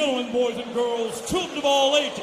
gentlemen, boys and girls, children of all ages.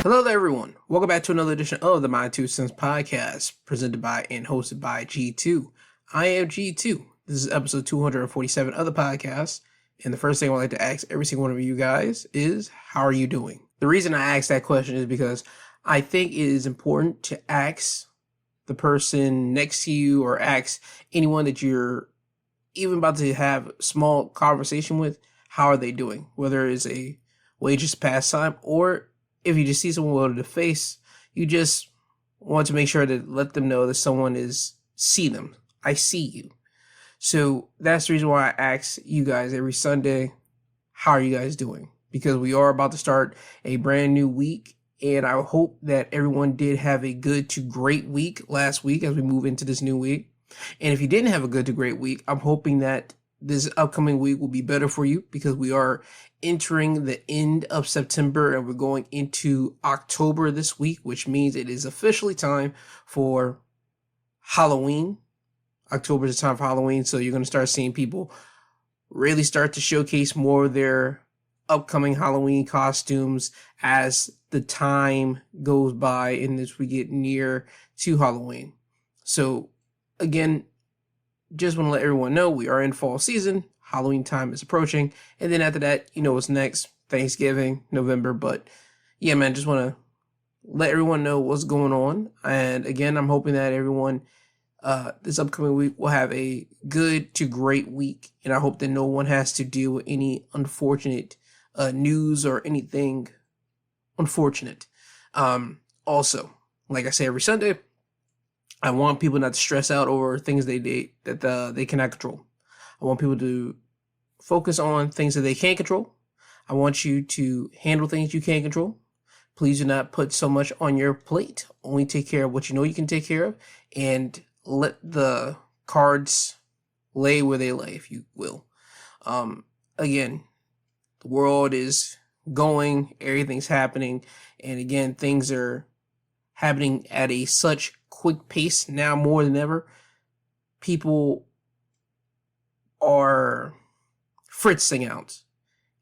Hello there, everyone. Welcome back to another edition of the My Two Cents podcast, presented by and hosted by G2. I am G2. This is episode 247 of the podcast, and the first thing I'd like to ask every single one of you guys is, how are you doing? The reason I ask that question is because I think it is important to ask the person next to you or ask anyone that you're even about to have a small conversation with, how are they doing? Whether it's a wages pastime or if you just see someone low to the face, you just want to make sure to let them know that someone see them. I see you. So that's the reason why I ask you guys every Sunday, how are you guys doing? Because we are about to start a brand new week, and I hope that everyone did have a good to great week last week as we move into this new week. And if you didn't have a good to great week, I'm hoping that this upcoming week will be better for you, because we are entering the end of September and we're going into October this week, which means it is officially time for Halloween. October is the time for Halloween, so you're going to start seeing people really start to showcase more of their upcoming Halloween costumes as the time goes by and as we get near to Halloween. So again, just want to let everyone know we are in fall season. Halloween time is approaching. And then after that, you know what's next. Thanksgiving, November. But yeah, man, just want to let everyone know what's going on. And again, I'm hoping that everyone this upcoming week will have a good to great week. And I hope that no one has to deal with any unfortunate news or anything unfortunate. Also, like I say every Sunday, I want people not to stress out over things they cannot control. I want people to focus on things that they can control. I want you to handle things you can't control. Please do not put so much on your plate. Only take care of what you know you can take care of, and let the cards lay where they lay, if you will. Again, the world is going, everything's happening, and again, things are happening at a such quick pace now more than ever. People are fritzing out,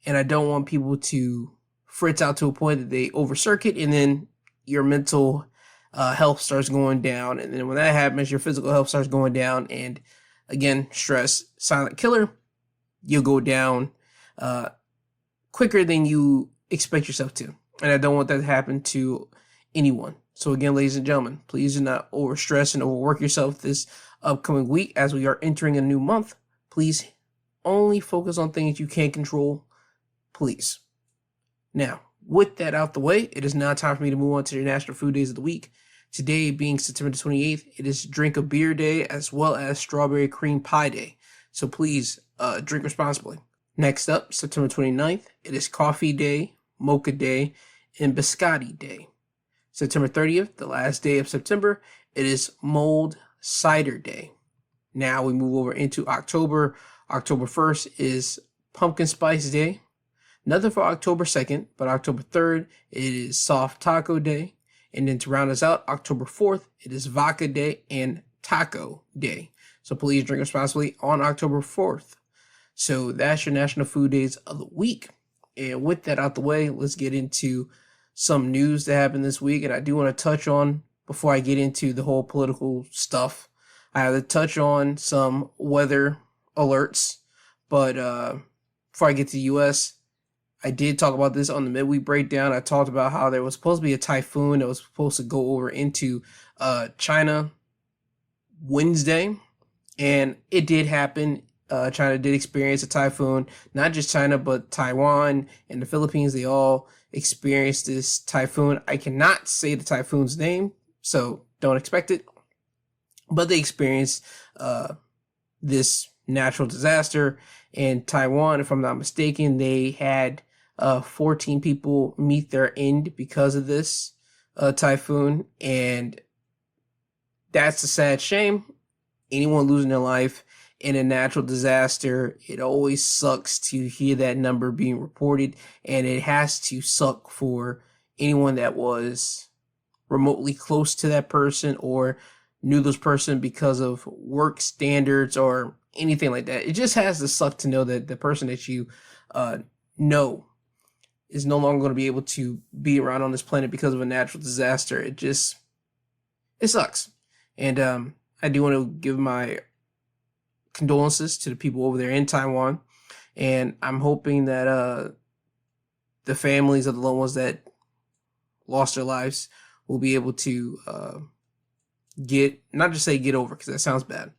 and I don't want people to fritz out to a point that they over circuit, and then your mental health starts going down, and then when that happens, your physical health starts going down, and again, stress, silent killer. You'll go down quicker than you expect yourself to, and I don't want that to happen to anyone. So again, ladies and gentlemen, please do not overstress and overwork yourself this upcoming week as we are entering a new month. Please only focus on things you can control, please. Now, with that out the way, it is now time for me to move on to the National Food Days of the week. Today being September the 28th, it is Drink a Beer Day as well as Strawberry Cream Pie Day. So please drink responsibly. Next up, September 29th, it is Coffee Day, Mocha Day, and Biscotti Day. September 30th, the last day of September, it is Mulled Cider Day. Now we move over into October. October 1st is Pumpkin Spice Day. Nothing for October 2nd, but October 3rd, it is Soft Taco Day. And then to round us out, October 4th, it is Vodka Day and Taco Day. So please drink responsibly on October 4th. So that's your National Food Days of the week. And with that out the way, let's get into some news that happened this week. And I do want to touch on, before I get into the whole political stuff, I have to touch on some weather alerts. But before I get to the U.S., I did talk about this on the midweek breakdown. I talked about how there was supposed to be a typhoon that was supposed to go over into China Wednesday. And it did happen. China did experience a typhoon. Not just China, but Taiwan and the Philippines. They all experienced this typhoon. I cannot say the typhoon's name, so don't expect it. But they experienced this natural disaster. In Taiwan, if I'm not mistaken, they had 14 people meet their end because of this typhoon. And that's a sad shame. Anyone losing their life in a natural disaster, it always sucks to hear that number being reported, and it has to suck for anyone that was remotely close to that person or knew this person because of work standards or anything like that. It just has to suck to know that the person that you know is no longer going to be able to be around on this planet because of a natural disaster. It sucks. And I do want to give my condolences to the people over there in Taiwan. And I'm hoping that the families of the loved ones that lost their lives will be able to not just say get over, because that sounds bad.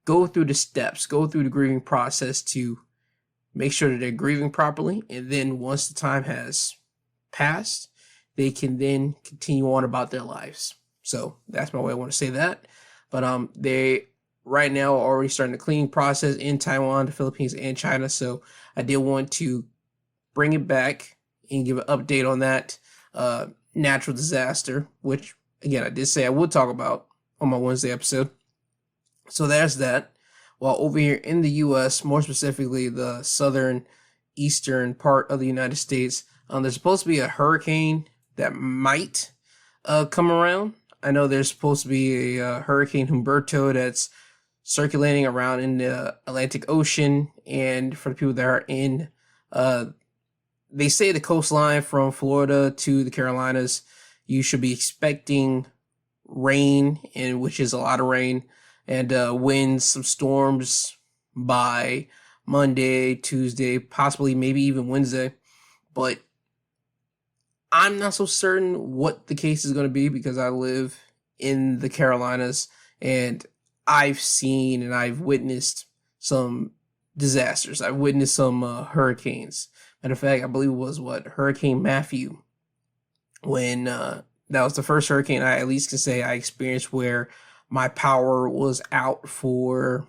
Go through the steps, go through the grieving process to make sure that they're grieving properly. And then once the time has passed, they can then continue on about their lives. So that's my way I want to say that. But they right now are already starting the cleaning process in Taiwan, the Philippines, and China. So I did want to bring it back and give an update on that natural disaster, which, again, I did say I would talk about on my Wednesday episode. So there's that. While over here in the U.S., more specifically the southern eastern part of the United States, there's supposed to be a hurricane that might come around. I know there's supposed to be a Hurricane Humberto that's circulating around in the Atlantic Ocean. And for the people that are in, they say the coastline from Florida to the Carolinas, you should be expecting rain, and which is a lot of rain, and winds, some storms by Monday, Tuesday, possibly maybe even Wednesday. But I'm not so certain what the case is going to be because I live in the Carolinas and I've seen and I've witnessed some disasters. I've witnessed some hurricanes. Matter of fact, I believe it was Hurricane Matthew, when that was the first hurricane I at least can say I experienced where my power was out for,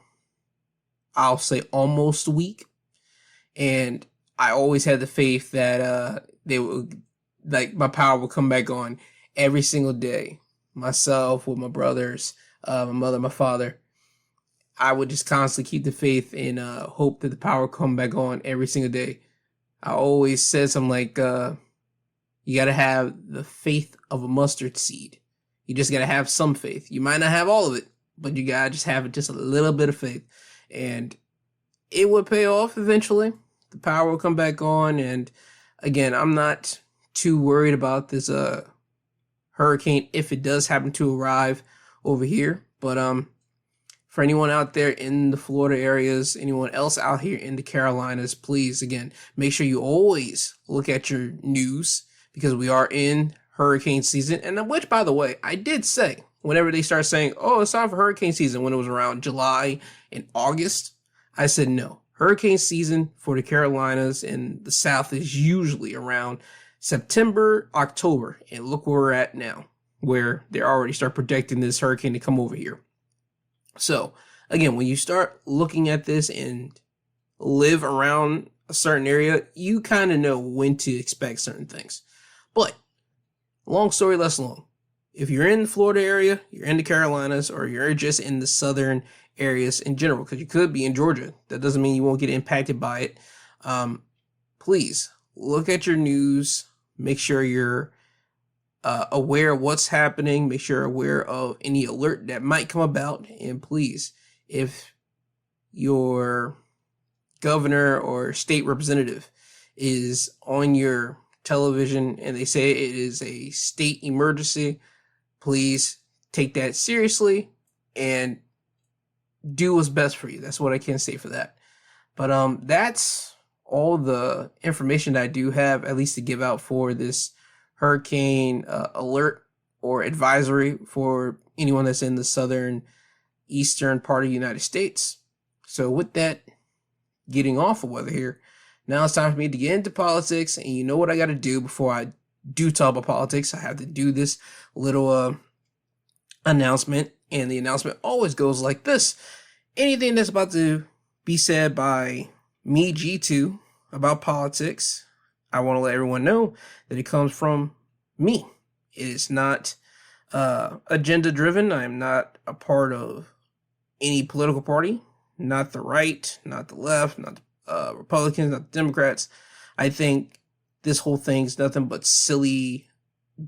I'll say, almost a week. And I always had the faith that they would, like, my power would come back on every single day. Myself, with my brothers, my mother, my father. I would just constantly keep the faith and hope that the power would come back on every single day. I always said something like, you got to have the faith of a mustard seed. You just got to have some faith. You might not have all of it, but you got to just have just a little bit of faith. And it would pay off eventually. The power will come back on. And again, I'm not too worried about this hurricane if it does happen to arrive over here. But for anyone out there in the Florida areas, anyone else out here in the Carolinas, please, again, make sure you always look at your news, because we are in hurricane season. And which, by the way, I did say, whenever they start saying, oh, it's time for hurricane season, when it was around July and August, I said no. Hurricane season for the Carolinas and the South is usually around September, October. And look where we're at now, where they already start projecting this hurricane to come over here. So, again, when you start looking at this and live around a certain area, you kind of know when to expect certain things. But, long story less long, if you're in the Florida area, you're in the Carolinas, or you're just in the southern areas in general, because you could be in Georgia, that doesn't mean you won't get impacted by it. Please look at your news, make sure you're aware of what's happening, make sure you're aware of any alert that might come about, and please, if your governor or state representative is on your television and they say it is a state emergency, please take that seriously and do what's best for you. That's what I can say for that. But that's all the information that I do have, at least to give out for this hurricane alert or advisory for anyone that's in the southern eastern part of the United States. So with that, getting off of weather here, now it's time for me to get into politics, and you know what I got to do before I do talk about politics. I have to do this little announcement, and the announcement always goes like this. Anything that's about to be said by me, G2, about politics, I want to let everyone know that it comes from me. It is not agenda driven. I am not a part of any political party, not the right, not the left, not the Republicans, not the Democrats. I think this whole thing's nothing but silly,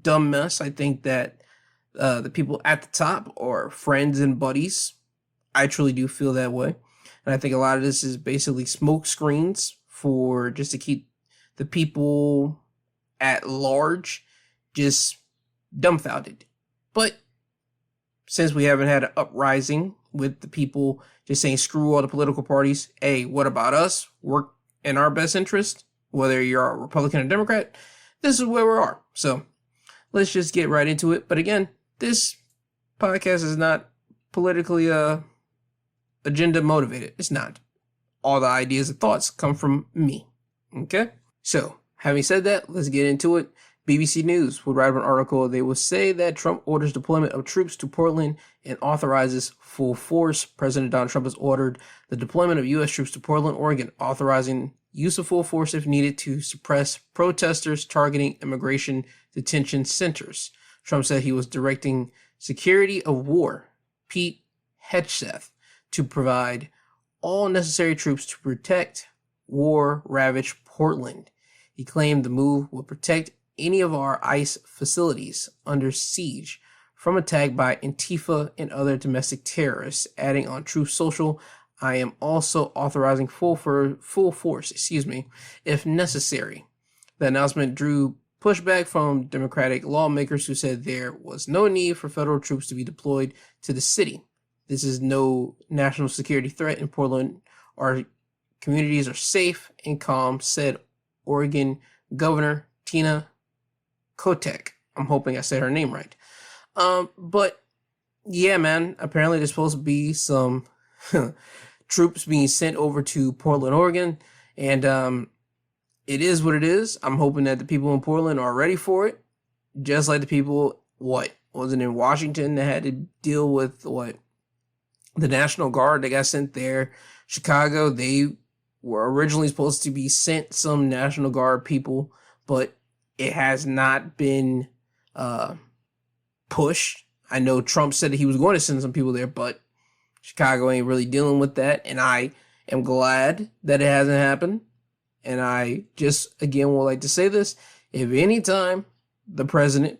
dumb mess. I think that the people at the top are friends and buddies. I truly do feel that way. And I think a lot of this is basically smoke screens for just to keep the people at large just dumbfounded. But since we haven't had an uprising with the people just saying screw all the political parties, hey, what about us? Work in our best interest, whether you're a Republican or Democrat, this is where we are. So let's just get right into it. But again, this podcast is not politically agenda motivated. It's not. All the ideas and thoughts come from me. Okay? So, having said that, let's get into it. BBC News would write an article. They will say that Trump orders deployment of troops to Portland and authorizes full force. President Donald Trump has ordered the deployment of U.S. troops to Portland, Oregon, authorizing use of full force if needed to suppress protesters targeting immigration detention centers. Trump said he was directing Secretary of War Pete Hegseth to provide all necessary troops to protect war-ravaged Portland. He claimed the move would protect any of our ICE facilities under siege from attack by Antifa and other domestic terrorists. Adding on Truth Social, I am also authorizing full force, if necessary. The announcement drew pushback from Democratic lawmakers who said there was no need for federal troops to be deployed to the city. This is no national security threat in Portland. Our communities are safe and calm, said Oregon Governor Tina Kotek. I'm hoping I said her name right. But yeah, man, apparently there's supposed to be some troops being sent over to Portland, Oregon. And it is what it is. I'm hoping that the people in Portland are ready for it. Just like the people, wasn't in Washington that had to deal with the National Guard that got sent there. Chicago, they were originally supposed to be sent some National Guard people, but it has not been pushed. I know Trump said that he was going to send some people there, but Chicago ain't really dealing with that, and I am glad that it hasn't happened. And I just, again, would like to say this. If any time the president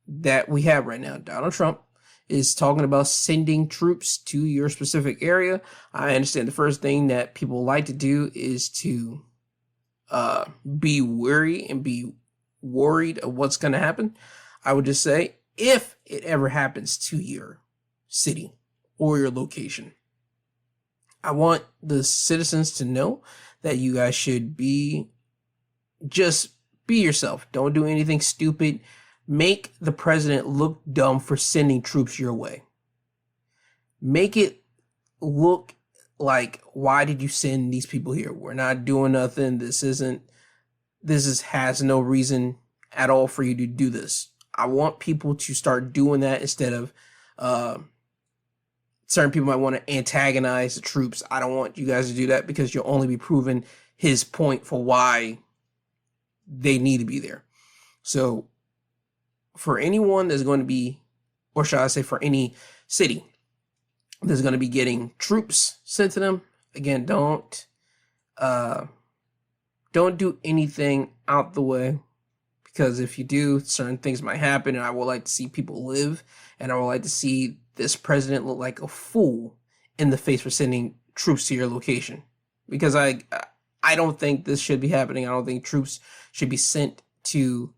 that we have right now, Donald Trump, is talking about sending troops to your specific area, I understand the first thing that people like to do is to be weary and be worried of what's going to happen. I would just say, if it ever happens to your city or your location, I want the citizens to know that you guys should just be yourself. Don't do anything stupid. Make the president look dumb for sending troops your way. Make it look like, why did you send these people here? We're not doing nothing. This has no reason at all for you to do this. I want people to start doing that instead of certain people might want to antagonize the troops. I don't want you guys to do that, because you'll only be proving his point for why they need to be there. So for anyone that's going to be, or shall I say for any city that's going to be getting troops sent to them, again, don't do anything out the way, because if you do, certain things might happen, and I would like to see people live, and I would like to see this president look like a fool in the face for sending troops to your location, because I don't think this should be happening. I don't think troops should be sent to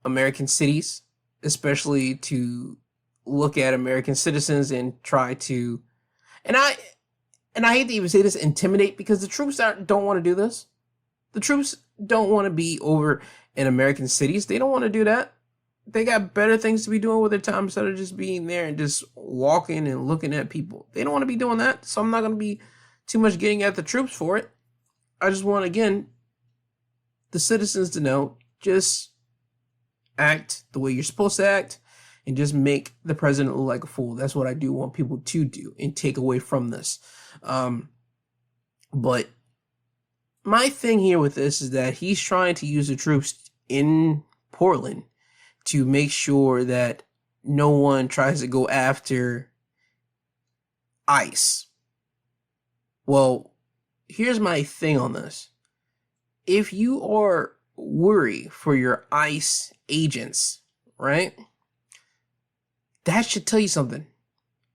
American cities, especially to look at American citizens and try to, and I hate to even say this, intimidate, because the troops don't want to do this. The troops don't want to be over in American cities. They don't want to do that. They got better things to be doing with their time instead of just being there and just walking and looking at people. They don't want to be doing that, so I'm not going to be too much getting at the troops for it. I just want, again, the citizens to know, just act the way you're supposed to act and just make the president look like a fool. That's what I do want people to do and take away from this. But my thing here with this is that he's trying to use the troops in Portland to make sure that no one tries to go after ICE. Well, here's my thing on this. If you are worried for your ICE agents, right? That should tell you something.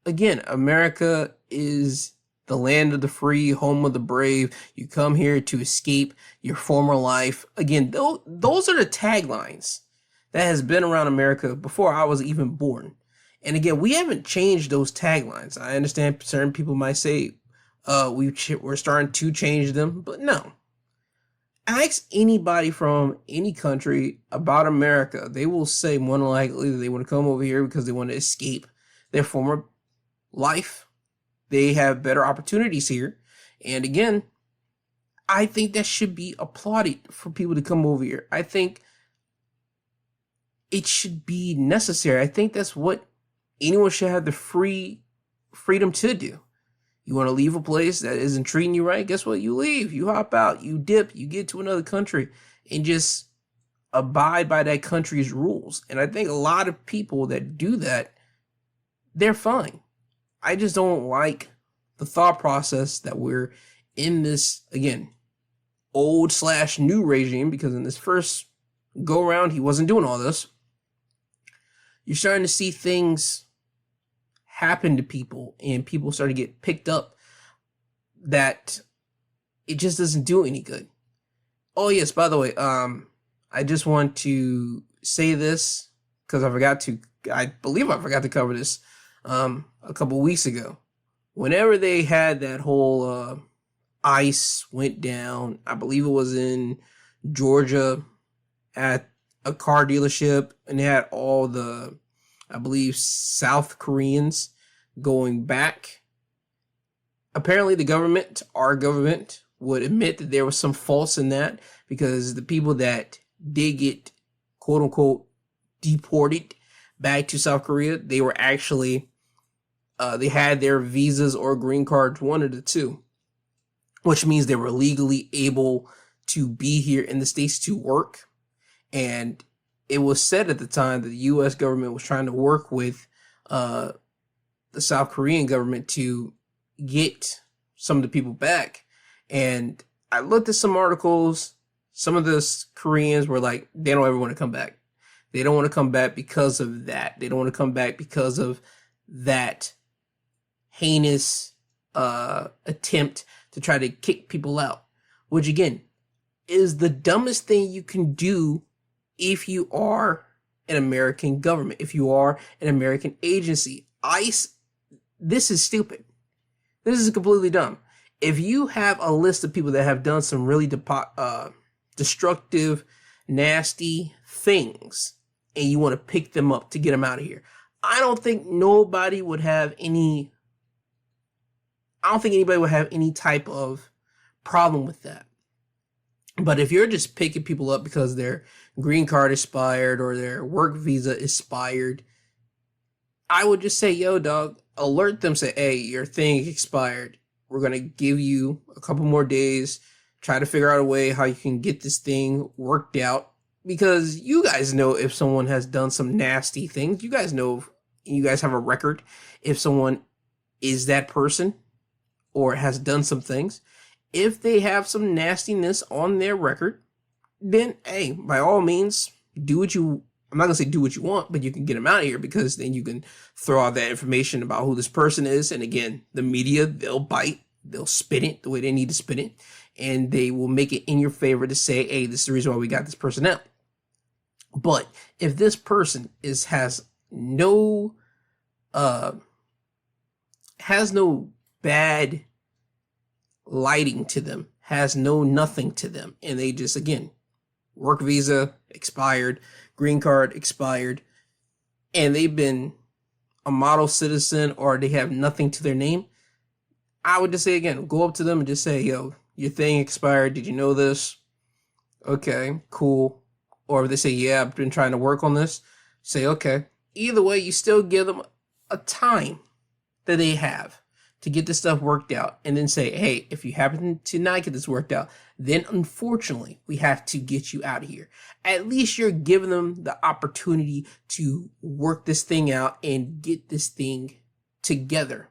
Again, America is the land of the free, home of the brave. You come here to escape your former life. Again, those are the taglines that has been around America before I was even born. And again, we haven't changed those taglines. I understand certain people might say we're starting to change them, but no. Ask anybody from any country about America. They will say more than likely that they want to come over here because they want to escape their former life. They have better opportunities here. And again, I think that should be applauded for people to come over here. I think it should be necessary. I think that's what anyone should have the freedom to do. You want to leave a place that isn't treating you right? Guess what? You leave. You hop out. You dip. You get to another country and just abide by that country's rules. And I think a lot of people that do that, they're fine. I just don't like the thought process that we're in this, again, old/new regime, because in this first go around, he wasn't doing all this. You're starting to see things happen to people, and people start to get picked up that it just doesn't do any good. Oh yes, by the way, I just want to say this because I believe I forgot to cover this a couple weeks ago. Whenever they had that whole ICE went down, I believe it was in Georgia at a car dealership, and they had all the, I believe, South Koreans going back. Apparently the government, our government, would admit that there was some faults in that, because the people that did get quote unquote deported back to South Korea, they were actually they had their visas or green cards, one of the two, which means they were legally able to be here in the States to work. And it was said at the time that the U.S. government was trying to work with the South Korean government to get some of the people back. And I looked at some articles. Some of the Koreans were like, they don't ever want to come back. They don't want to come back because of that. They don't want to come back because of that heinous attempt to try to kick people out, which again is the dumbest thing you can do if you are an American government, if you are an American agency. ICE, this is stupid. This is completely dumb. If you have a list of people that have done some really destructive, nasty things, and you want to pick them up to get them out of here, I don't think anybody would have any type of problem with that. But if you're just picking people up because their green card expired or their work visa expired, I would just say, yo, dog, alert them, say, hey, your thing expired. We're going to give you a couple more days. Try to figure out a way how you can get this thing worked out. Because you guys know if someone has done some nasty things. You guys know, you guys have a record if someone is that person or has done some things. If they have some nastiness on their record, then, hey, by all means, I'm not going to say do what you want, but you can get them out of here, because then you can throw out that information about who this person is. And again, the media, they'll bite, they'll spin it the way they need to spin it, and they will make it in your favor to say, hey, this is the reason why we got this person out. But if this person has no bad lighting to them, has no nothing to them, and they just, again, work visa expired, green card expired, and they've been a model citizen or they have nothing to their name, I would just say, again, go up to them and just say, yo, your thing expired. Did you know this? Okay, cool. Or if they say, yeah, I've been trying to work on this, say, okay. Either way, you still give them a time that they have to get this stuff worked out and then say, hey, if you happen to not get this worked out, then unfortunately we have to get you out of here. At least you're giving them the opportunity to work this thing out and get this thing together.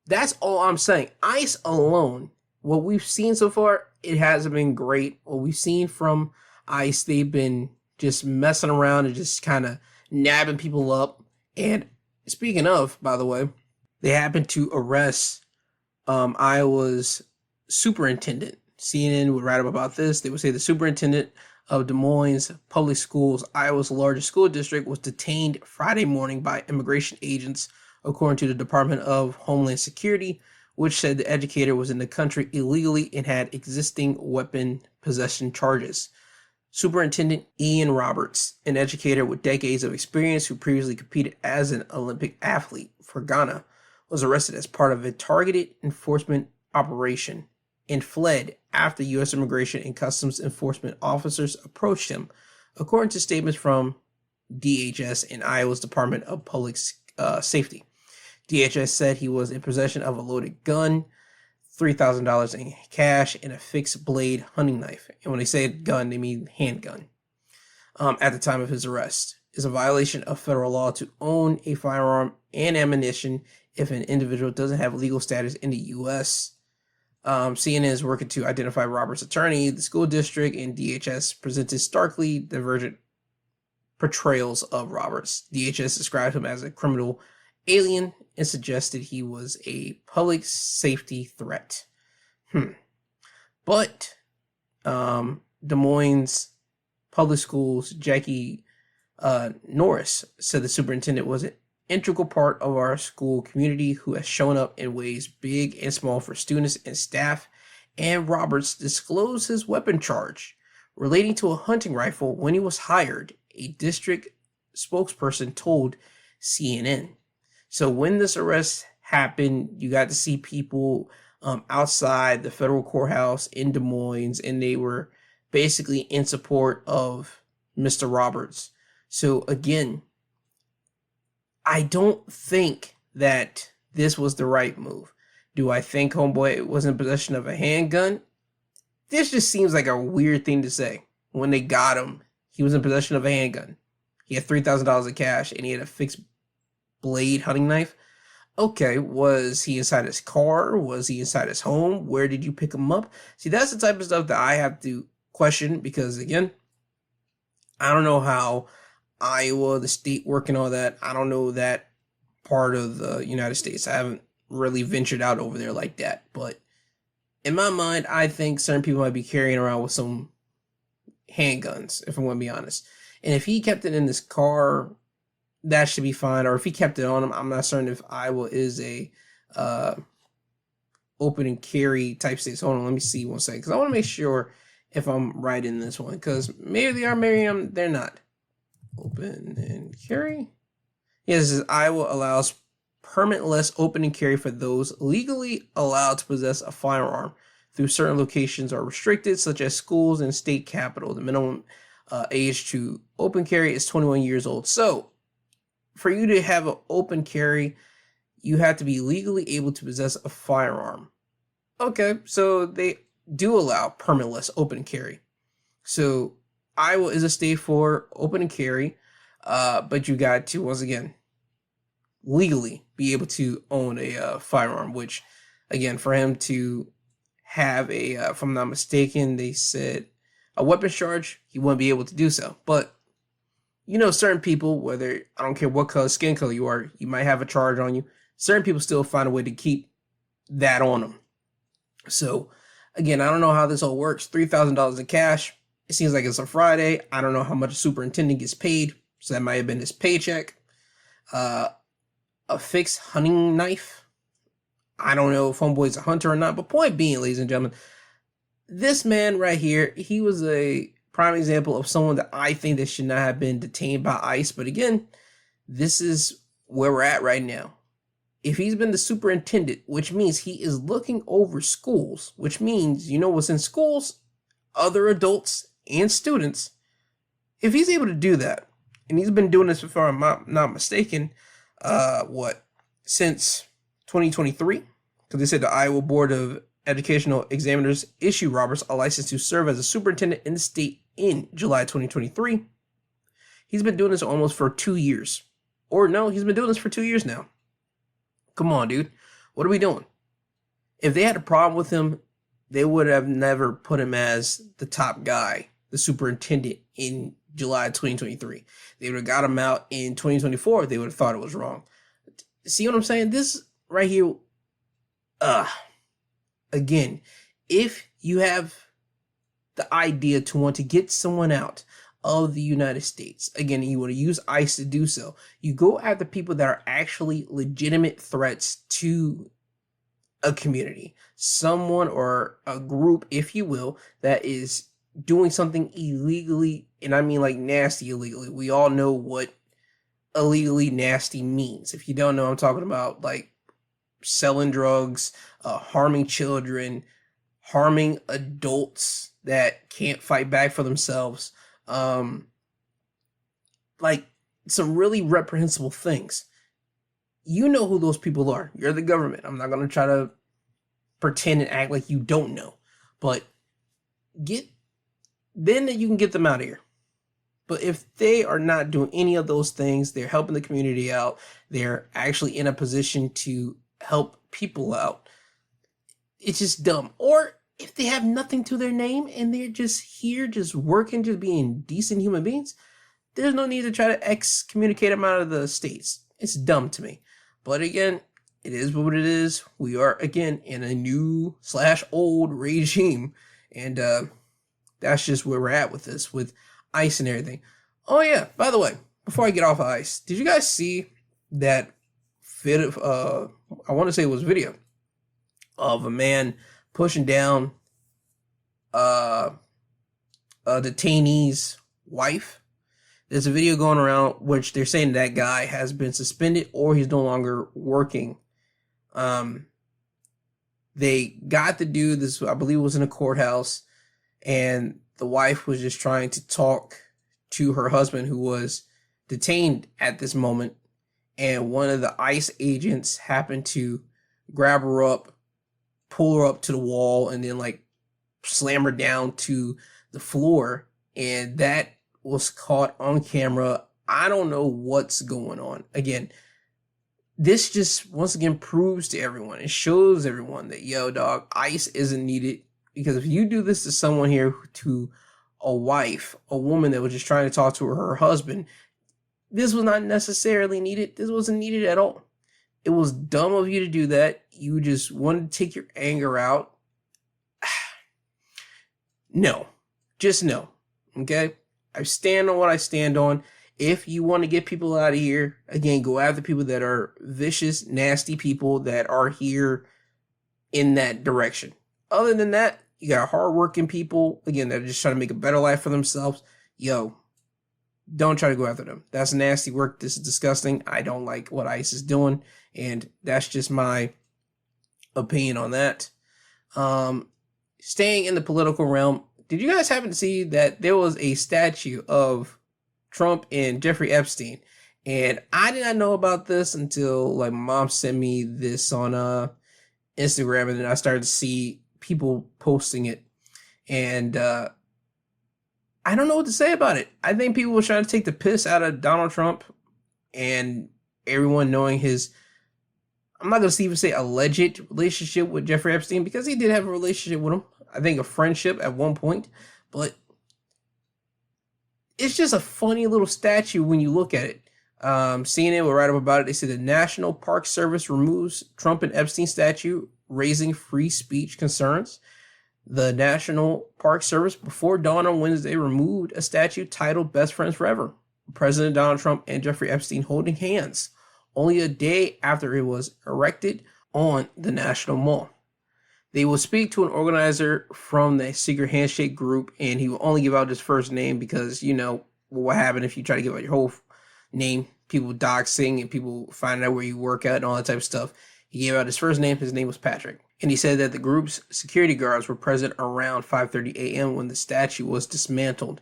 That's all I'm saying. ICE alone, what we've seen so far, it hasn't been great. What we've seen from ICE, they've been just messing around and just kind of nabbing people up. And speaking of, by the way, they happened to arrest Iowa's superintendent. CNN would write up about this. They would say the superintendent of Des Moines Public Schools, Iowa's largest school district, was detained Friday morning by immigration agents, according to the Department of Homeland Security, which said the educator was in the country illegally and had existing weapon possession charges. Superintendent Ian Roberts, an educator with decades of experience who previously competed as an Olympic athlete for Ghana, was arrested as part of a targeted enforcement operation and fled after U.S. Immigration and Customs Enforcement officers approached him, according to statements from DHS and Iowa's Department of Public Safety. DHS said he was in possession of a loaded gun, $3,000 in cash, and a fixed blade hunting knife. And when they say gun, they mean handgun. At the time of his arrest, it's a violation of federal law to own a firearm and ammunition if an individual doesn't have legal status in the U.S. CNN is working to identify Robert's attorney. The school district and DHS presented starkly divergent portrayals of Roberts. DHS described him as a criminal alien and suggested he was a public safety threat. But Des Moines Public Schools' Jackie Norris said the superintendent was an integral part of our school community who has shown up in ways big and small for students and staff, and Roberts disclosed his weapon charge relating to a hunting rifle when he was hired, a district spokesperson told CNN. So when this arrest happened, you got to see people outside the federal courthouse in Des Moines, and they were basically in support of Mr. Roberts. So again, I don't think that this was the right move. Do I think homeboy was in possession of a handgun? This just seems like a weird thing to say. When they got him, he was in possession of a handgun. He had $3,000 in cash, and he had a fixed blade hunting knife. Okay, was he inside his car? Was he inside his home? Where did you pick him up? See, that's the type of stuff that I have to question, because again, I don't know how Iowa, the state work and all that. I don't know that part of the United States. I haven't really ventured out over there like that. But in my mind, I think certain people might be carrying around with some handguns, if I'm going to be honest. And if he kept it in his car, that should be fine. Or if he kept it on him, I'm not certain if Iowa is a open and carry type state. So hold on, let me see one second, because I want to make sure if I'm right in this one, because maybe they are, maybe they're not. Open and carry. Yes, it says Iowa allows permitless open and carry for those legally allowed to possess a firearm through certain locations are restricted, such as schools and state capital. The minimum age to open carry is 21 years old. So for you to have an open carry, you have to be legally able to possess a firearm. Okay, so they do allow permitless open carry. So Iowa is a state for open and carry, but you got to, once again, legally be able to own a firearm, which, again, for him to have a, if I'm not mistaken, they said a weapons charge, he wouldn't be able to do so. But, you know, certain people, whether, I don't care what color, skin color you are, you might have a charge on you. Certain people still find a way to keep that on them. So, again, I don't know how this all works. $3,000 in cash. It seems like it's a Friday. I don't know how much a superintendent gets paid, so that might have been his paycheck. A fixed hunting knife. I don't know if homeboy's a hunter or not, but point being, ladies and gentlemen, this man right here, he was a prime example of someone that I think that should not have been detained by ICE. But again, this is where we're at right now. If he's been the superintendent, which means he is looking over schools, which means, you know what's in schools? Other adults and students. If he's able to do that, and he's been doing this before, I'm not mistaken, since 2023, because they said the Iowa Board of Educational Examiners issued Roberts a license to serve as a superintendent in the state in July 2023. He's been doing this almost for 2 years. Or no, he's been doing this for 2 years now. Come on, dude. What are we doing? If they had a problem with him, they would have never put him as the top guy, the superintendent in July 2023. They would have got him out in 2024. They would have thought it was wrong. See what I'm saying? This right here, again, if you have the idea to want to get someone out of the United States, again, you want to use ICE to do so, you go after people that are actually legitimate threats to a community, someone or a group, if you will, that is doing something illegally, and I mean like nasty illegally. We all know what illegally nasty means. If you don't know, I'm talking about like selling drugs, harming children, harming adults that can't fight back for themselves, like some really reprehensible things. You know who those people are. You're the government. I'm not going to try to pretend and act like you don't know, but then you can get them out of here. But if they are not doing any of those things, they're helping the community out, they're actually in a position to help people out, it's just dumb. Or if they have nothing to their name and they're just here, just working, just being decent human beings, there's no need to try to excommunicate them out of the states. It's dumb to me. But again, it is what it is. We are, again, in a new/old regime. And that's just where we're at with this, with ICE and everything. Oh yeah, by the way, before I get off of ICE, did you guys see that I want to say it was video of a man pushing down a detainee's wife? There's a video going around which they're saying that guy has been suspended or he's no longer working. They got the dude, this I believe was in a courthouse, and the wife was just trying to talk to her husband who was detained at this moment, and one of the ICE agents happened to grab her up, pull her up to the wall, and then like slam her down to the floor, and that was caught on camera. I don't know what's going on. Again, this just once again proves to everyone, it shows everyone that, yo, dog, ICE isn't needed. Because if you do this to someone here, to a wife, a woman that was just trying to talk to her husband, this was not necessarily needed. This wasn't needed at all. It was dumb of you to do that. You just wanted to take your anger out. No. Just no. Okay? I stand on what I stand on. If you want to get people out of here, again, go after people that are vicious, nasty people that are here in that direction. Other than that, you got hardworking people, again, that are just trying to make a better life for themselves. Yo, don't try to go after them. That's nasty work. This is disgusting. I don't like what ICE is doing, and that's just my opinion on that. Staying in the political realm, did you guys happen to see that there was a statue of Trump and Jeffrey Epstein? And I did not know about this until like my mom sent me this on Instagram, and then I started to see people posting it, and I don't know what to say about it. I think people were trying to take the piss out of Donald Trump and everyone knowing his, I'm not going to even say alleged relationship with Jeffrey Epstein, because he did have a relationship with him. I think a friendship at one point, but it's just a funny little statue when you look at it. CNN will write up about it. They say the National Park Service removes Trump and Epstein statue, raising free speech concerns. The National Park Service, before dawn on Wednesday, removed a statue titled Best Friends Forever, President Donald Trump and Jeffrey Epstein holding hands, only a day after it was erected on the National Mall. They will speak to an organizer from the Secret Handshake group, and he will only give out his first name because, you know, what happened if you try to give out your whole name? People doxing and people finding out where you work at and all that type of stuff. He gave out his first name. His name was Patrick. And he said that the group's security guards were present around 5:30 a.m. when the statue was dismantled.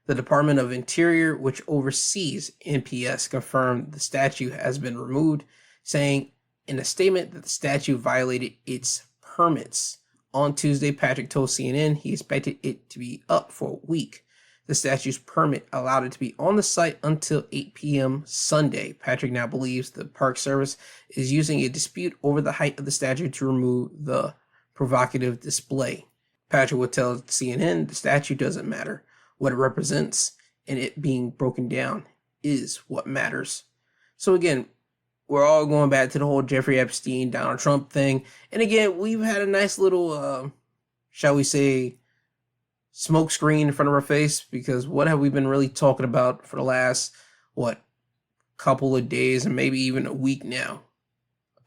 The Department of Interior, which oversees NPS, confirmed the statue has been removed, saying In a statement that the statue violated its permits. On Tuesday, Patrick told CNN he expected it to be up for a week. The statue's permit allowed it to be on the site until 8 p.m. Sunday. Patrick now believes the Park Service is using a dispute over the height of the statue to remove the provocative display. Patrick would tell CNN the statue doesn't matter. What it represents and it being broken down is what matters. So again, we're all going back to the whole Jeffrey Epstein, Donald Trump thing. And again, we've had a nice little, shall we say, smoke screen in front of our face, because what have we been really talking about for the last, couple of days and maybe even a week now?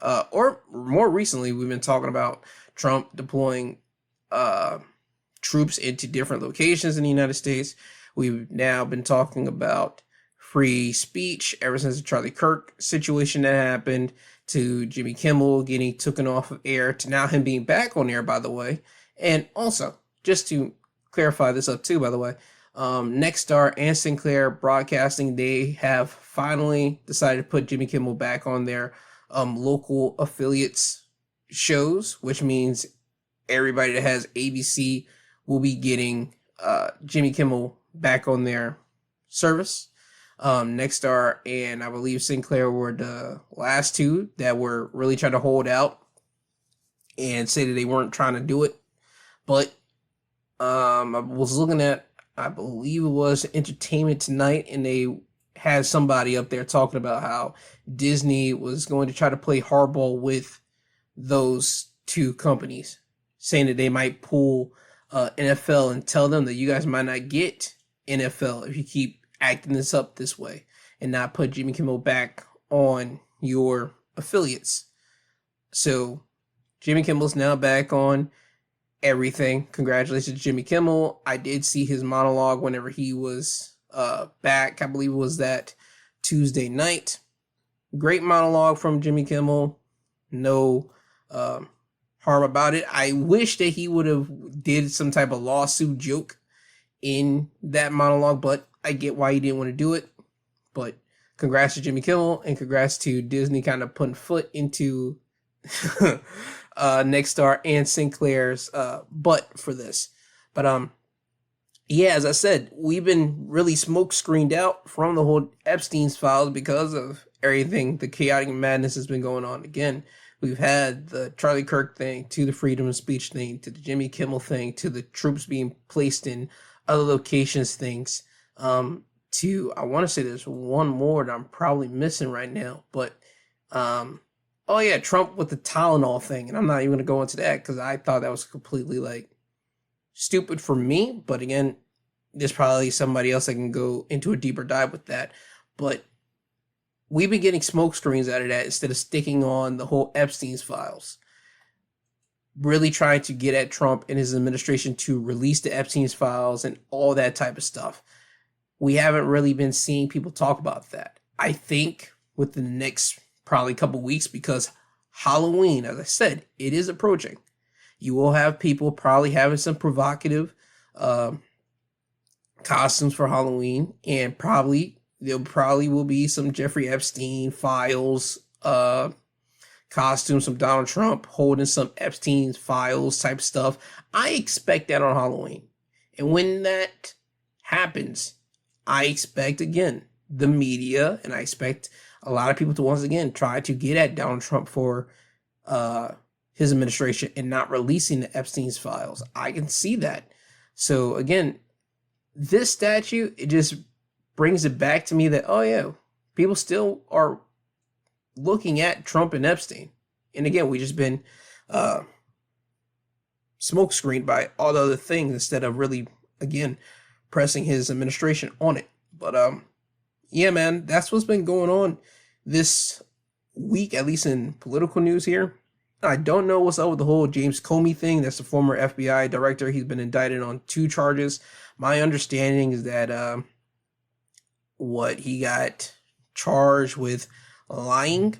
Or more recently, we've been talking about Trump deploying troops into different locations in the United States. We've now been talking about free speech ever since the Charlie Kirk situation that happened, to Jimmy Kimmel getting taken off of air, to now him being back on air, by the way. And also, just to clarify this up too, by the way, Nexstar and Sinclair Broadcasting, they have finally decided to put Jimmy Kimmel back on their local affiliates shows, which means everybody that has ABC will be getting Jimmy Kimmel back on their service. Nexstar and I believe Sinclair were the last two that were really trying to hold out and say that they weren't trying to do it. But I was looking at, I believe it was Entertainment Tonight, and they had somebody up there talking about how Disney was going to try to play hardball with those two companies, saying that they might pull NFL and tell them that you guys might not get NFL if you keep acting this up this way, and not put Jimmy Kimmel back on your affiliates. So Jimmy Kimmel's now back on everything. Congratulations to Jimmy Kimmel. I did see his monologue whenever he was back. I believe it was that Tuesday night. Great monologue from Jimmy Kimmel. No harm about it. I wish that he would have did some type of lawsuit joke in that monologue, but I get why he didn't want to do it. But congrats to Jimmy Kimmel, and congrats to Disney kind of putting foot into Nexstar and Sinclair's butt for this. But yeah, as I said, we've been really smoke screened out from the whole Epstein's files because of everything, the chaotic madness has been going on. Again, we've had the Charlie Kirk thing, to the freedom of speech thing, to the Jimmy Kimmel thing, to the troops being placed in other locations things, to, I want to say there's one more that I'm probably missing right now, but oh yeah, Trump with the Tylenol thing, and I'm not even going to go into that because I thought that was completely stupid for me, but again, there's probably somebody else that can go into a deeper dive with that. But we've been getting smoke screens out of that instead of sticking on the whole Epstein's files, really trying to get at Trump and his administration to release the Epstein's files and all that type of stuff. We haven't really been seeing people talk about that. I think within the next probably couple weeks, because Halloween, as I said, it is approaching. You will have people probably having some provocative costumes for Halloween, and there probably will be some Jeffrey Epstein files costumes, some Donald Trump holding some Epstein's files type stuff. I expect that on Halloween. And when that happens, I expect, again, the media, and I expect a lot of people to once again try to get at Donald Trump for his administration and not releasing the Epstein's files. I can see that. So again, this statute, it just brings it back to me that, oh yeah, people still are looking at Trump and Epstein. And again, we just been smoke screened by all the other things instead of really, again, pressing his administration on it. But yeah, man, that's what's been going on this week, at least in political news here. I don't know what's up with the whole James Comey thing. That's the former FBI director. He's been indicted on 2 charges. My understanding is that he got charged with lying,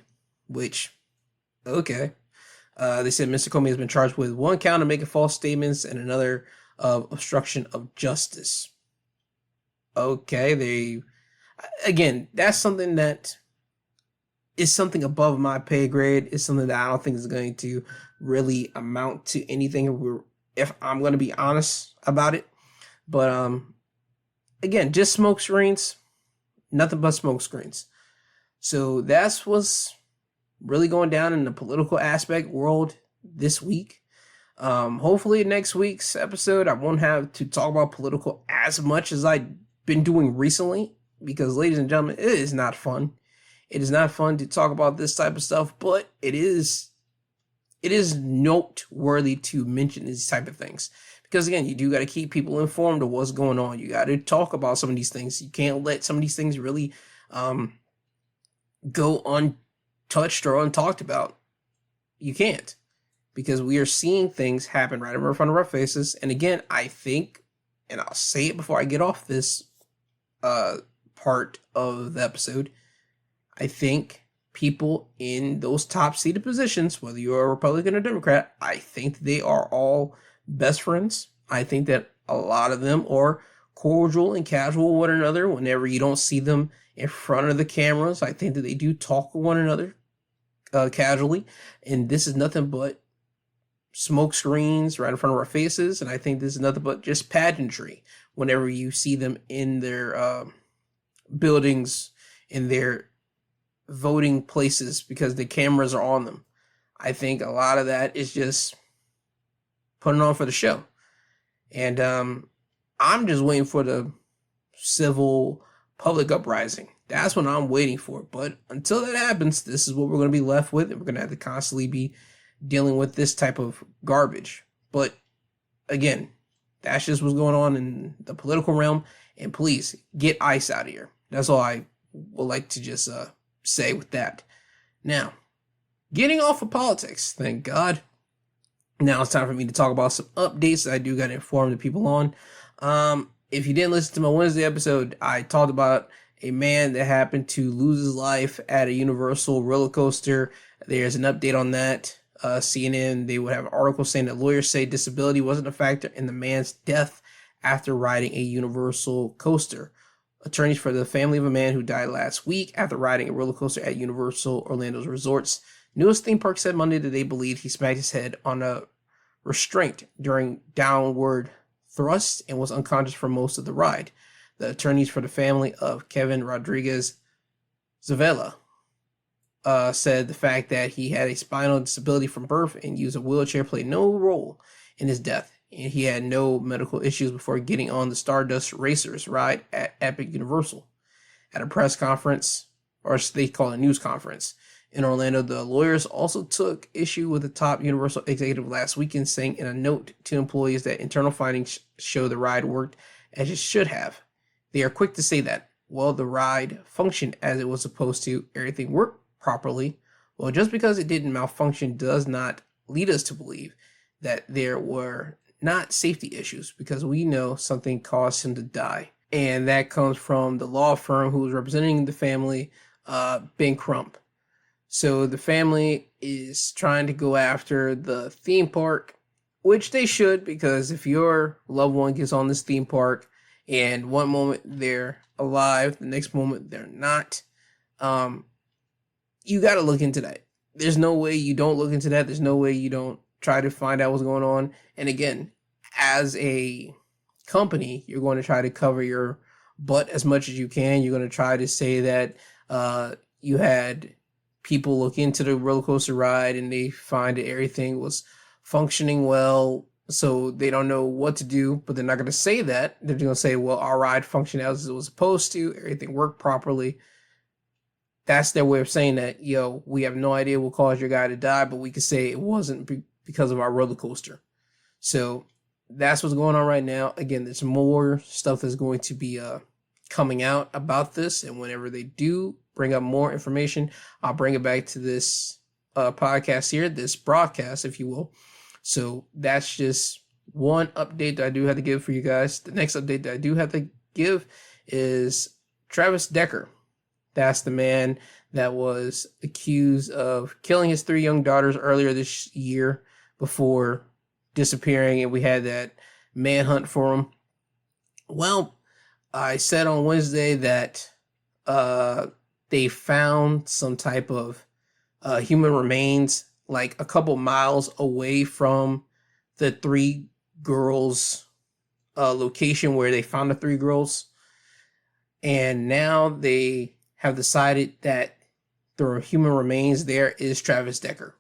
which, okay. They said Mr. Comey has been charged with 1 count of making false statements and another of obstruction of justice. Okay, again, that's something that is something above my pay grade. It's something that I don't think is going to really amount to anything if I'm going to be honest about it. But again, just smoke screens, nothing but smoke screens. So that's what's really going down in the political aspect world this week. Hopefully next week's episode, I won't have to talk about political as much as I've been doing recently, because ladies and gentlemen, it is not fun. It is not fun to talk about this type of stuff, but it is noteworthy to mention these type of things. Because again, you do got to keep people informed of what's going on. You got to talk about some of these things. You can't let some of these things really go untouched or untalked about. You can't. Because we are seeing things happen right in front of our faces. And again, I think, and I'll say it before I get off this part of the episode, I think people in those top seated positions, whether you're a Republican or Democrat, I think they are all best friends. I think that a lot of them are cordial and casual with one another whenever you don't see them in front of the cameras. I think that they do talk with one another casually. And this is nothing but smoke screens right in front of our faces. And I think this is nothing but just pageantry whenever you see them in their buildings, in their voting places, because the cameras are on them. I think a lot of that is just putting on for the show. And I'm just waiting for the civil public uprising. That's what I'm waiting for. But until that happens, this is what we're going to be left with. And we're going to have to constantly be dealing with this type of garbage. But again, that's just what's going on in the political realm. And please get ICE out of here. That's all I would like to just say with that. Now, getting off of politics, thank God. Now it's time for me to talk about some updates that I do got to inform the people on. If you didn't listen to my Wednesday episode, I talked about a man that happened to lose his life at a Universal roller coaster. There's an update on that. CNN, they would have an article saying that lawyers say disability wasn't a factor in the man's death after riding a Universal coaster. Attorneys for the family of a man who died last week after riding a roller coaster at Universal Orlando's resort's newest theme park said Monday that they believed he smacked his head on a restraint during downward thrust and was unconscious for most of the ride. The attorneys for the family of Kevin Rodriguez Zavella said the fact that he had a spinal disability from birth and used a wheelchair played no role in his death, and he had no medical issues before getting on the Stardust Racers ride at Epic Universal. At a press conference, or they call it a news conference, in Orlando, the lawyers also took issue with the top Universal executive last weekend, saying in a note to employees that internal findings show the ride worked as it should have. They are quick to say that, well, the ride functioned as it was supposed to, everything worked properly. Well, just because it didn't malfunction does not lead us to believe that there were not safety issues, because we know something caused him to die. And that comes from the law firm who was representing the family, Ben Crump. So the family is trying to go after the theme park, which they should, because if your loved one gets on this theme park and one moment they're alive, the next moment they're not, you got to look into that. There's no way you don't look into that. There's no way you don't try to find out what's going on. And again, as a company, you're going to try to cover your butt as much as you can. You're going to try to say that you had people look into the roller coaster ride and they find that everything was functioning well, so they don't know what to do. But they're not going to say that. They're going to say, well, our ride functioned as it was supposed to. Everything worked properly. That's their way of saying that, we have no idea what caused your guy to die, but we could say it wasn't because of our roller coaster. So that's what's going on right now. Again, there's more stuff that's going to be coming out about this. And whenever they do bring up more information, I'll bring it back to this podcast here, this broadcast, if you will. So that's just one update that I do have to give for you guys. The next update that I do have to give is Travis Decker. That's the man that was accused of killing his 3 young daughters earlier this year before disappearing, and we had that manhunt for him. Well, I said on Wednesday that they found some type of human remains like a couple miles away from the three girls' location where they found the three girls. And now they have decided that the human remains there is Travis Decker.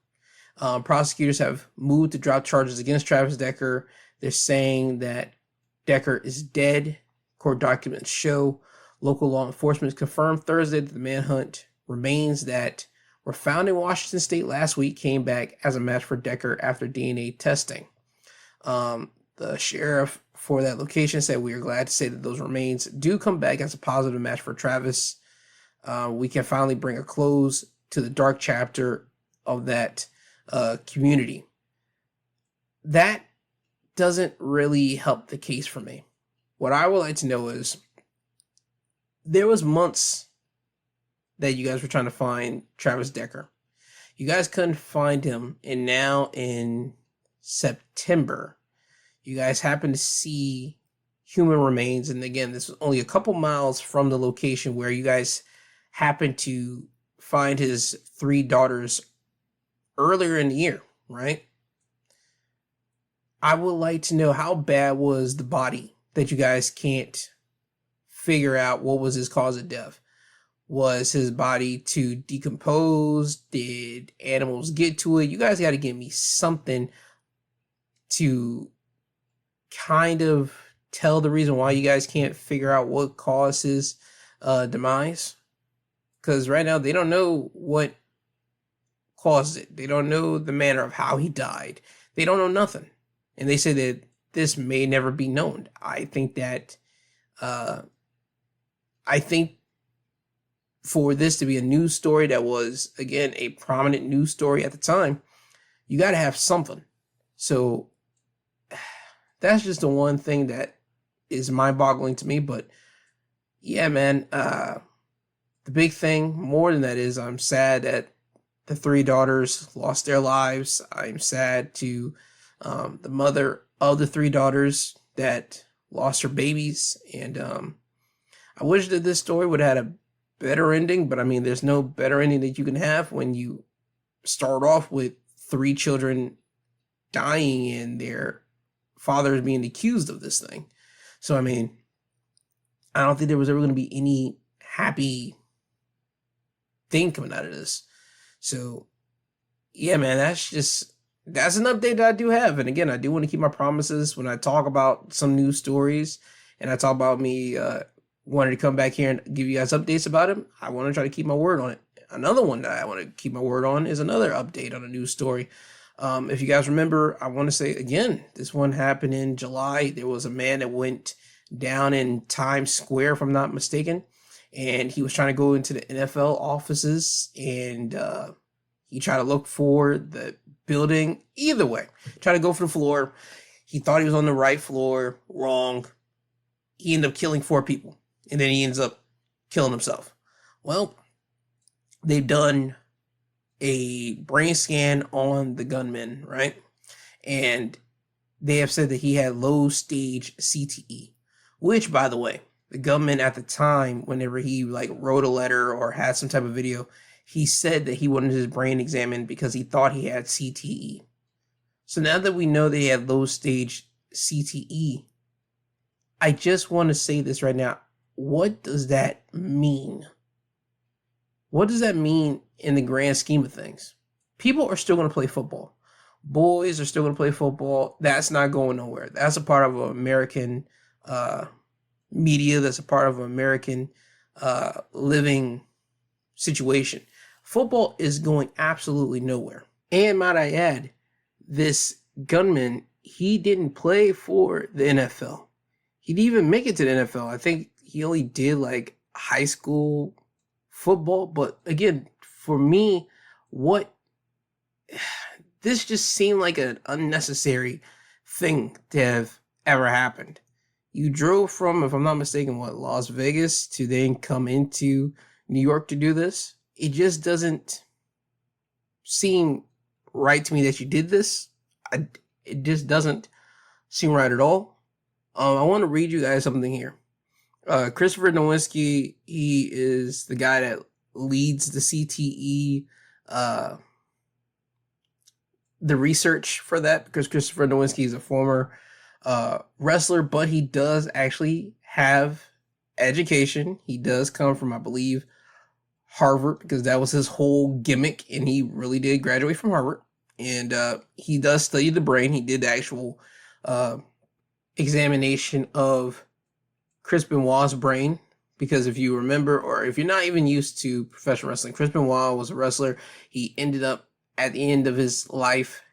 Prosecutors have moved to drop charges against Travis Decker. They're saying that Decker is dead. Court documents show. Local law enforcement confirmed Thursday that the manhunt remains that were found in Washington State last week came back as a match for Decker after DNA testing. The sheriff for that location said, "We are glad to say that those remains do come back as a positive match for Travis. We can finally bring a close to the dark chapter of that community." That doesn't really help the case for me. What I would like to know is, there was months that you guys were trying to find Travis Decker. You guys couldn't find him, and now in September, you guys happen to see human remains. And again, this was only a couple miles from the location where you guys happened to find his three daughters earlier in the year, right? I would like to know, how bad was the body that you guys can't figure out what was his cause of death? Was his body too decomposed? Did animals get to it? You guys got to give me something to kind of tell the reason why you guys can't figure out what caused his demise. Because right now they don't know what caused it. They don't know the manner of how he died. They don't know nothing. And they say that this may never be known. I think that for this to be a news story that was, again, a prominent news story at the time, you got to have something. So that's just the one thing that is mind-boggling to me. But yeah, man, the big thing more than that is, I'm sad that the three daughters lost their lives. I'm sad to the mother of the three daughters that lost her babies. And I wish that this story would have had a better ending, but I mean, there's no better ending that you can have when you start off with three children dying and their fathers being accused of this thing. So, I mean, I don't think there was ever going to be any happy thing coming out of this. So, yeah, man, that's an update that I do have. And again, I do want to keep my promises when I talk about some news stories and I talk about me wanted to come back here and give you guys updates about him. I want to try to keep my word on it. Another one that I want to keep my word on is another update on a news story. If you guys remember, I want to say again, this one happened in July. There was a man that went down in Times Square, if I'm not mistaken, and he was trying to go into the NFL offices, and he tried to look for the building. Either way, trying to go for the floor. He thought he was on the right floor. Wrong. He ended up killing 4 people. And then he ends up killing himself. Well, they've done a brain scan on the gunman, right? And they have said that he had low stage CTE, which, by the way, the gunman at the time, whenever he wrote a letter or had some type of video, he said that he wanted his brain examined because he thought he had CTE. So now that we know that he had low stage CTE, I just want to say this right now. What does that mean? What does that mean in the grand scheme of things? People are still going to play football. Boys are still going to play football. That's not going nowhere. That's a part of American media. That's a part of American living situation. Football is going absolutely nowhere. And might I add, this gunman, he didn't play for the NFL. He didn't even make it to the NFL. I think he only did high school football. But again, for me, this just seemed like an unnecessary thing to have ever happened. You drove from, if I'm not mistaken, Las Vegas to then come into New York to do this. It just doesn't seem right to me that you did this. It just doesn't seem right at all. I want to read you guys something here. Christopher Nowinski, he is the guy that leads the CTE, the research for that, because Christopher Nowinski is a former wrestler, but he does actually have education. He does come from, I believe, Harvard, because that was his whole gimmick, and he really did graduate from Harvard. And he does study the brain. He did the actual examination of Chris Benoit's brain, because if you remember, or if you're not even used to professional wrestling, Chris Benoit was a wrestler. He ended up at the end of his life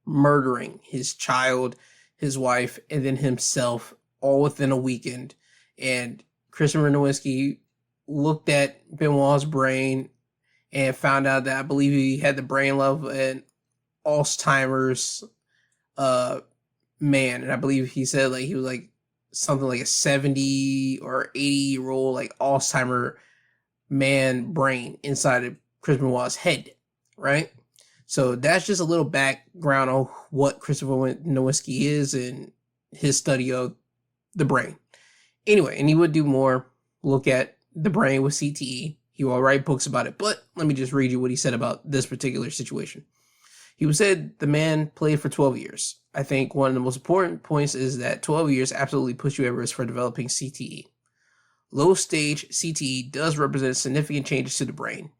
murdering his child, his wife, and then himself, all within a weekend. And Christopher Nowinski looked at Benoit's brain and found out that I believe he had the brain of an Alzheimer's man. And I believe he said like he was like something like a 70 or 80-year-old like Alzheimer man brain inside of Chris Benoit's head, right? So that's just a little background on what Christopher Nowinski is and his study of the brain. Anyway, and he would do more look at the brain with CTE. He will write books about it, but let me just read you what he said about this particular situation. He said the man played for 12 years. I think one of the most important points is that 12 years absolutely puts you at risk for developing CTE. Low stage CTE does represent significant changes to the brain.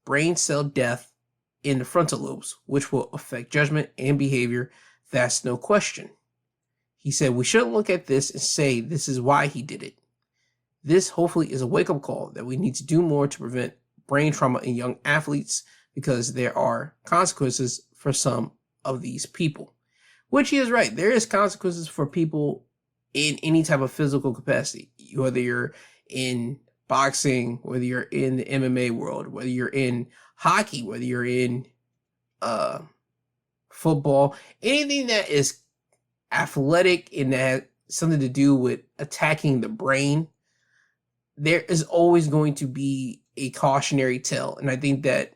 Brain cell death in the frontal lobes, which will affect judgment and behavior. That's no question. He said we shouldn't look at this and say this is why he did it. This hopefully is a wake-up call that we need to do more to prevent brain trauma in young athletes, because there are consequences for some of these people. Which he is right. There is consequences for people in any type of physical capacity, whether you're in boxing, whether you're in the MMA world, whether you're in hockey, whether you're in football, anything that is athletic and that has something to do with attacking the brain, there is always going to be a cautionary tale. And I think that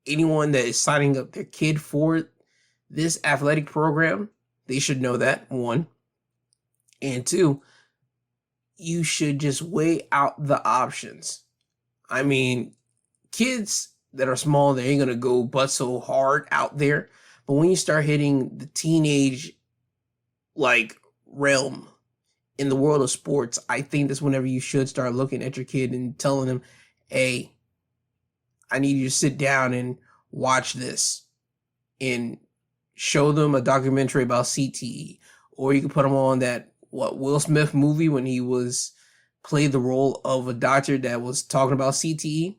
anyone that is signing up their kid for this athletic program, they should know that, one. And two, you should just weigh out the options. I mean, kids that are small, they ain't going to go butt so hard out there. But when you start hitting the teenage, like, realm in the world of sports, I think that's whenever you should start looking at your kid and telling them, hey, I need you to sit down and watch this, and show them a documentary about CTE. Or you can put them on that, Will Smith movie when he played the role of a doctor that was talking about CTE.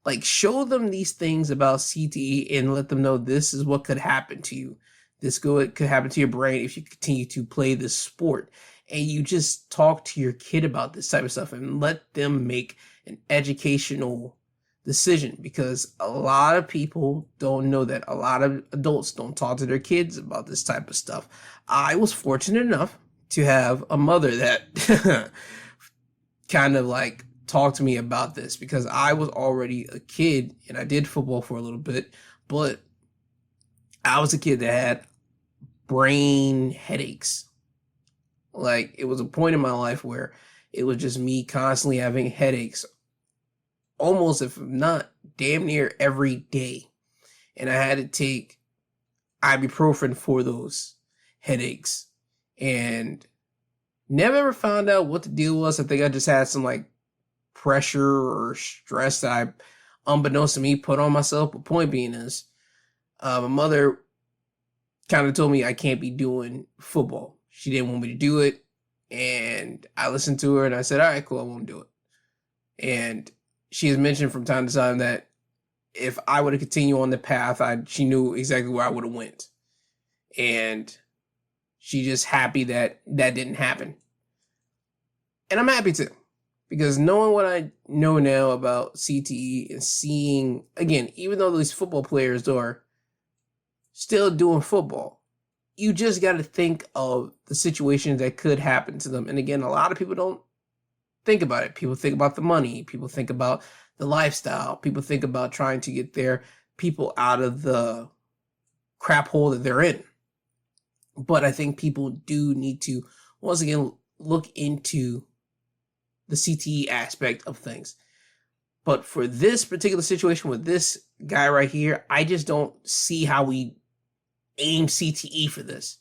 Like, show them these things about CTE and let them know this is what could happen to you. This could happen to your brain if you continue to play this sport. And you just talk to your kid about this type of stuff and let them make an educational decision, because a lot of people don't know that. A lot of adults don't talk to their kids about this type of stuff. I was fortunate enough to have a mother that kind of like talked to me about this, because I was already a kid and I did football for a little bit, but I was a kid that had brain headaches. Like, it was a point in my life where it was just me constantly having headaches, almost, if not damn near every day. And I had to take ibuprofen for those headaches, and never ever found out what the deal was. I think I just had some like pressure or stress that I, unbeknownst to me, put on myself. But point being is, my mother kind of told me I can't be doing football. She didn't want me to do it, and I listened to her and I said, all right, cool, I won't do it. And she has mentioned from time to time that if I were to continue on the path, she knew exactly where I would have went. And she's just happy that that didn't happen. And I'm happy too, because knowing what I know now about CTE and seeing, again, even though these football players are still doing football, you just got to think of the situations that could happen to them. And again, a lot of people don't think about it. People think about the money. People think about the lifestyle. People think about trying to get their people out of the crap hole that they're in. But I think people do need to, once again, look into the CTE aspect of things. But for this particular situation with this guy right here, I just don't see how we aim CTE for this.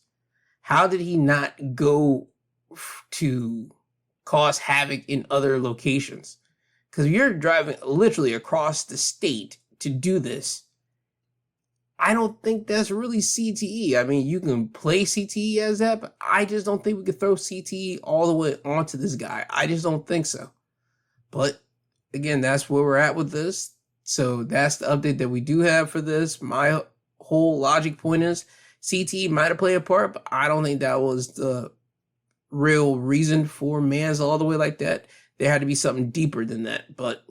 How did he not go to cause havoc in other locations? Because you're driving literally across the state to do this. I don't think that's really CTE. I mean, you can play CTE as that, but I just don't think we could throw CTE all the way onto this guy. I just don't think so. But again, that's where we're at with this. So that's the update that we do have for this. My whole logic point is CTE might have played a part, but I don't think that was the real reason for man's all the way like that. There had to be something deeper than that. But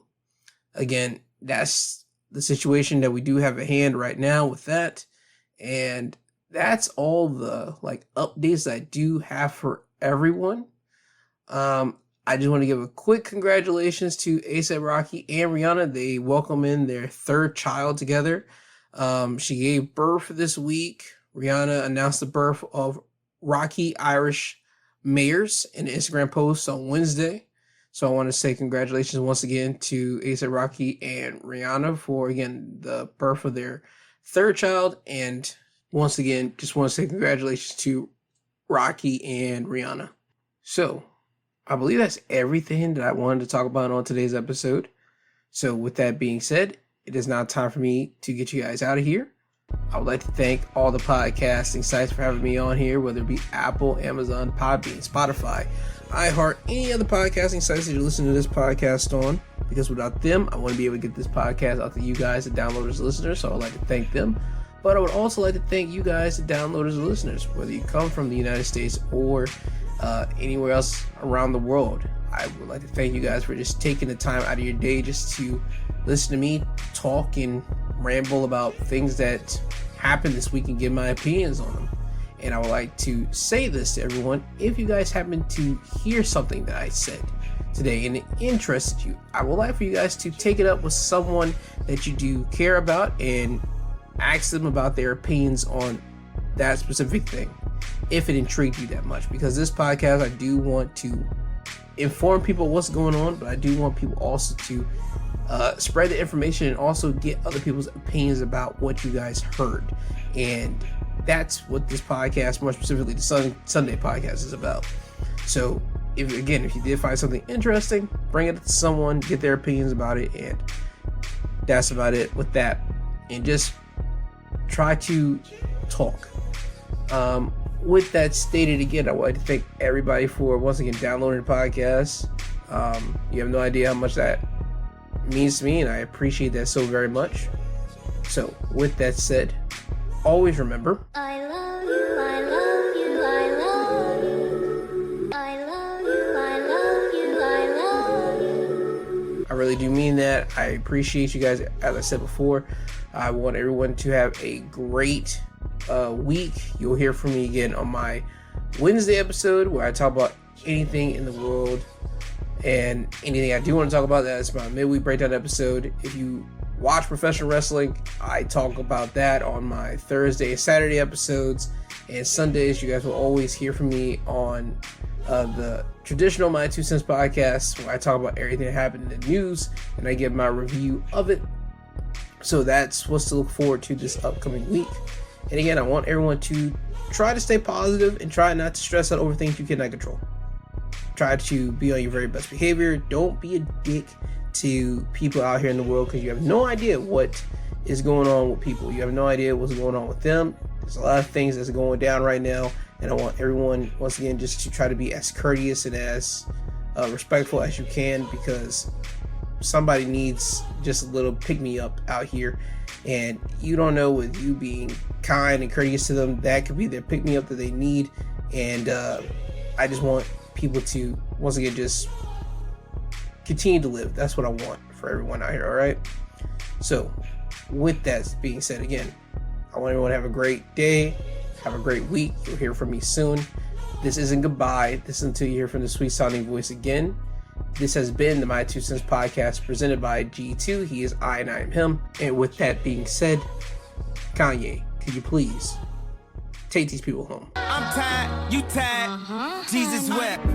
again, that's the situation that we do have at hand right now with that. And that's all the updates I do have for everyone. I just want to give a quick congratulations to A$AP Rocky and Rihanna. They welcome in their third child together. She gave birth this week. Rihanna announced the birth of Rocky Irish Mayers in an Instagram post on Wednesday. So I want to say congratulations once again to A$AP Rocky and Rihanna for, again, the birth of their third child. And once again, just want to say congratulations to Rocky and Rihanna. So I believe that's everything that I wanted to talk about on today's episode. So with that being said, it is now time for me to get you guys out of here. I would like to thank all the podcasting sites for having me on here, whether it be Apple, Amazon, Podbean, Spotify, iHeart, any other podcasting sites that you're listening to this podcast on, because without them, I wouldn't be able to get this podcast out to you guys, the downloaders, listeners, so I would like to thank them. But I would also like to thank you guys, the downloaders and listeners, whether you come from the United States or anywhere else around the world. I would like to thank you guys for just taking the time out of your day just to listen to me talk and ramble about things that happened this week and give my opinions on them. And I would like to say this to everyone: if you guys happen to hear something that I said today and it interested you, I would like for you guys to take it up with someone that you do care about and ask them about their opinions on that specific thing, if it intrigued you that much. Because this podcast, I do want to inform people what's going on, but I do want people also to spread the information and also get other people's opinions about what you guys heard. And that's what this podcast, more specifically the Sunday podcast, is about. So if you did find something interesting, bring it to someone, get their opinions about it, and that's about it with that. And just try to talk. With that stated, again, I would like to thank everybody for once again downloading the podcast. You have no idea how much that means to me, and I appreciate that so very much. So with that said, always remember, I love you, I love you, I love you. I love you, I love you, I love you. I really do mean that. I appreciate you guys. As I said before, I want everyone to have a great week. You'll hear from me again on my Wednesday episode, where I talk about anything in the world and anything I do want to talk about. That's my midweek breakdown episode. If you watch professional wrestling, I talk about that on my Thursday and Saturday episodes. And Sundays, you guys will always hear from me on the traditional My 2 Cents podcast, where I talk about everything that happened in the news and I give my review of it. So that's what's to look forward to this upcoming week. And again, I want everyone to try to stay positive and try not to stress out over things you cannot control. Try to be on your very best behavior. Don't be a dick to people out here in the world, because you have no idea what is going on with people. You have no idea what's going on with them. There's a lot of things that's going down right now, and I want everyone, once again, just to try to be as courteous and as respectful as you can, because somebody needs just a little pick-me-up out here, and you don't know, with you being kind and courteous to them, that could be their pick-me-up that they need. And I just want people to, once again, just continue to live. That's what I want for everyone out here, all right? So with that being said, again, I want everyone to have a great day, have a great week. You'll hear from me soon. This isn't goodbye. This is until you hear from the sweet sounding voice again. This has been the My 2 Cents podcast, presented by G2. He is I and I am him. And with that being said, Kanye, could you please take these people home? I'm tired, you tired, Jesus wept.